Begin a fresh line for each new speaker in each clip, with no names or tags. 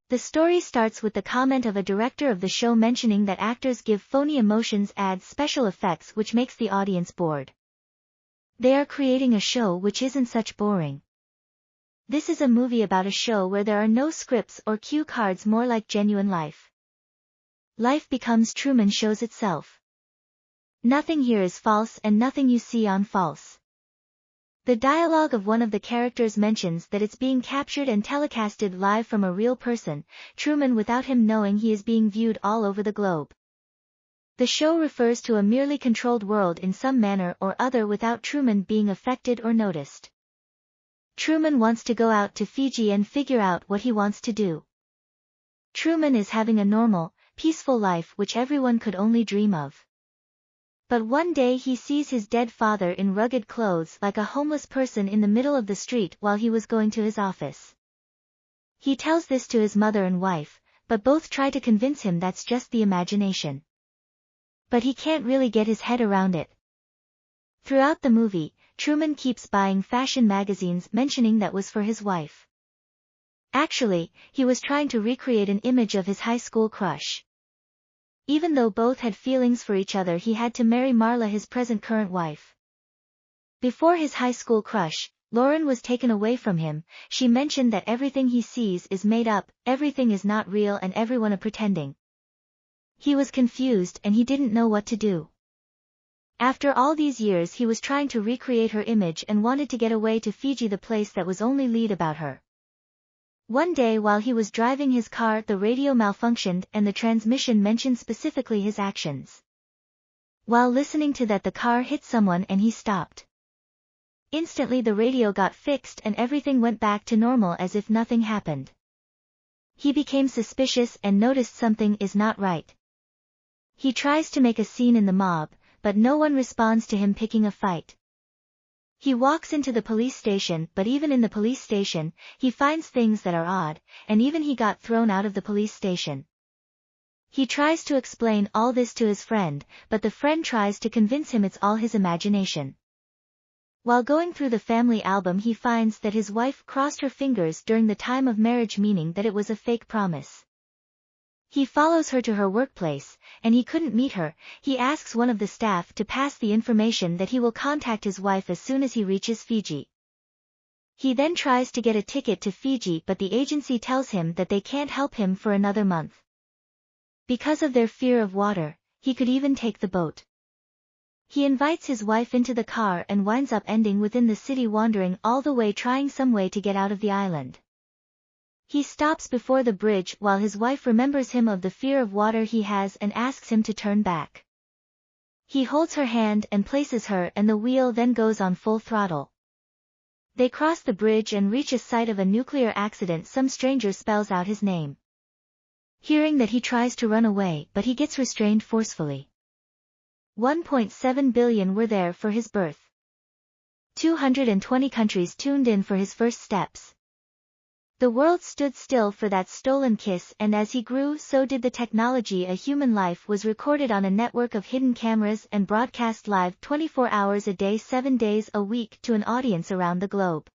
The story starts with the comment of a director of the show mentioning that actors give phony emotions, adds special effects which makes the audience bored. They are creating a show which isn't such boring. This is a movie about a show where there are no scripts or cue cards, more like genuine life. Life becomes Truman shows itself. Nothing here is false and nothing you see on false. The dialogue of one of the characters mentions that it's being captured and telecasted live from a real person, Truman, without him knowing he is being viewed all over the globe. The show refers to a merely controlled world in some manner or other without Truman being affected or noticed. Truman wants to go out to Fiji and figure out what he wants to do. Truman is having a normal, peaceful life which everyone could only dream of. But one day he sees his dead father in rugged clothes like a homeless person in the middle of the street while he was going to his office. He tells this to his mother and wife, but both try to convince him that's just the imagination. But he can't really get his head around it. Throughout the movie, Truman keeps buying fashion magazines, mentioning that was for his wife. Actually, he was trying to recreate an image of his high school crush. Even though both had feelings for each other, he had to marry Marla, his current wife. Before his high school crush, Lauren was taken away from him. She mentioned that everything he sees is made up, everything is not real and everyone is pretending. He was confused and he didn't know what to do. After all these years he was trying to recreate her image and wanted to get away to Fiji, the place that was only lead about her. One day while he was driving his car, the radio malfunctioned and the transmission mentioned specifically his actions. While listening to that, the car hit someone and he stopped. Instantly the radio got fixed and everything went back to normal as if nothing happened. He became suspicious and noticed something is not right. He tries to make a scene in the mob, but no one responds to him picking a fight. He walks into the police station, but even in the police station, he finds things that are odd, and even he got thrown out of the police station. He tries to explain all this to his friend, but the friend tries to convince him it's all his imagination. While going through the family album, he finds that his wife crossed her fingers during the time of marriage, meaning that it was a fake promise. He follows her to her workplace, and he couldn't meet her. He asks one of the staff to pass the information that he will contact his wife as soon as he reaches Fiji. He then tries to get a ticket to Fiji, but the agency tells him that they can't help him for another month. Because of their fear of water, he could even take the boat. He invites his wife into the car and winds up ending within the city, wandering all the way, trying some way to get out of the island. He stops before the bridge while his wife remembers him of the fear of water he has and asks him to turn back. He holds her hand and places her, and the wheel then goes on full throttle. They cross the bridge and reach a site of a nuclear accident. Some stranger spells out his name. Hearing that, he tries to run away, but he gets restrained forcefully. 1.7 billion were there for his birth. 220 countries tuned in for his first steps. The world stood still for that stolen kiss, and as he grew, so did the technology. A human life was recorded on a network of hidden cameras and broadcast live 24 hours a day, 7 days a week to an audience around the globe.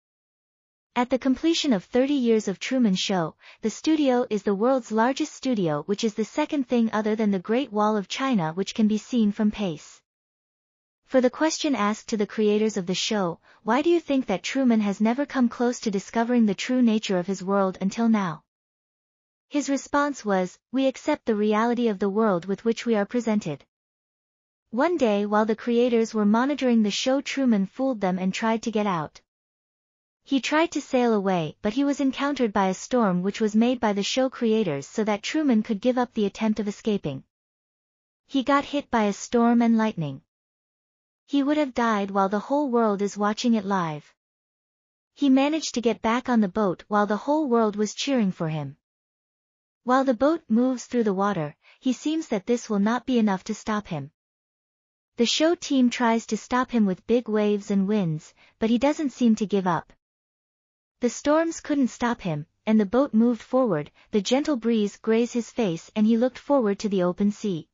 At the completion of 30 years of Truman Show, the studio is the world's largest studio, which is the second thing other than the Great Wall of China, which can be seen from space. For the question asked to the creators of the show, why do you think that Truman has never come close to discovering the true nature of his world until now? His response was, we accept the reality of the world with which we are presented. One day while the creators were monitoring the show, Truman fooled them and tried to get out. He tried to sail away, but he was encountered by a storm which was made by the show creators so that Truman could give up the attempt of escaping. He got hit by a storm and lightning. He would have died while the whole world is watching it live. He managed to get back on the boat while the whole world was cheering for him. While the boat moves through the water, he seems that this will not be enough to stop him. The show team tries to stop him with big waves and winds, but he doesn't seem to give up. The storms couldn't stop him, and the boat moved forward. The gentle breeze grazed his face and he looked forward to the open sea.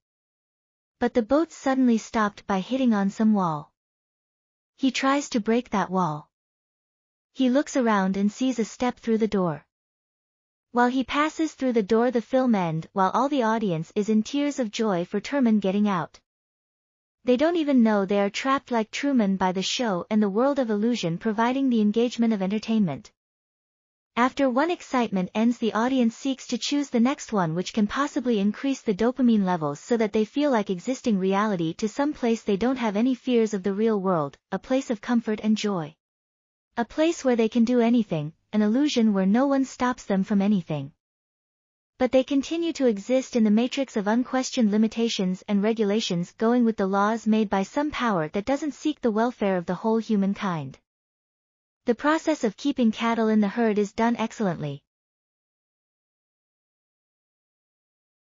But the boat suddenly stopped by hitting on some wall. He tries to break that wall. He looks around and sees a step through the door. While he passes through the door, the film ends while all the audience is in tears of joy for Truman getting out. They don't even know they are trapped like Truman by the show and the world of illusion providing the engagement of entertainment. After one excitement ends, the audience seeks to choose the next one, which can possibly increase the dopamine levels so that they feel like existing reality to some place they don't have any fears of the real world, a place of comfort and joy. A place where they can do anything, an illusion where no one stops them from anything. But they continue to exist in the matrix of unquestioned limitations and regulations, going with the laws made by some power that doesn't seek the welfare of the whole humankind. The process of keeping cattle in the herd is done excellently.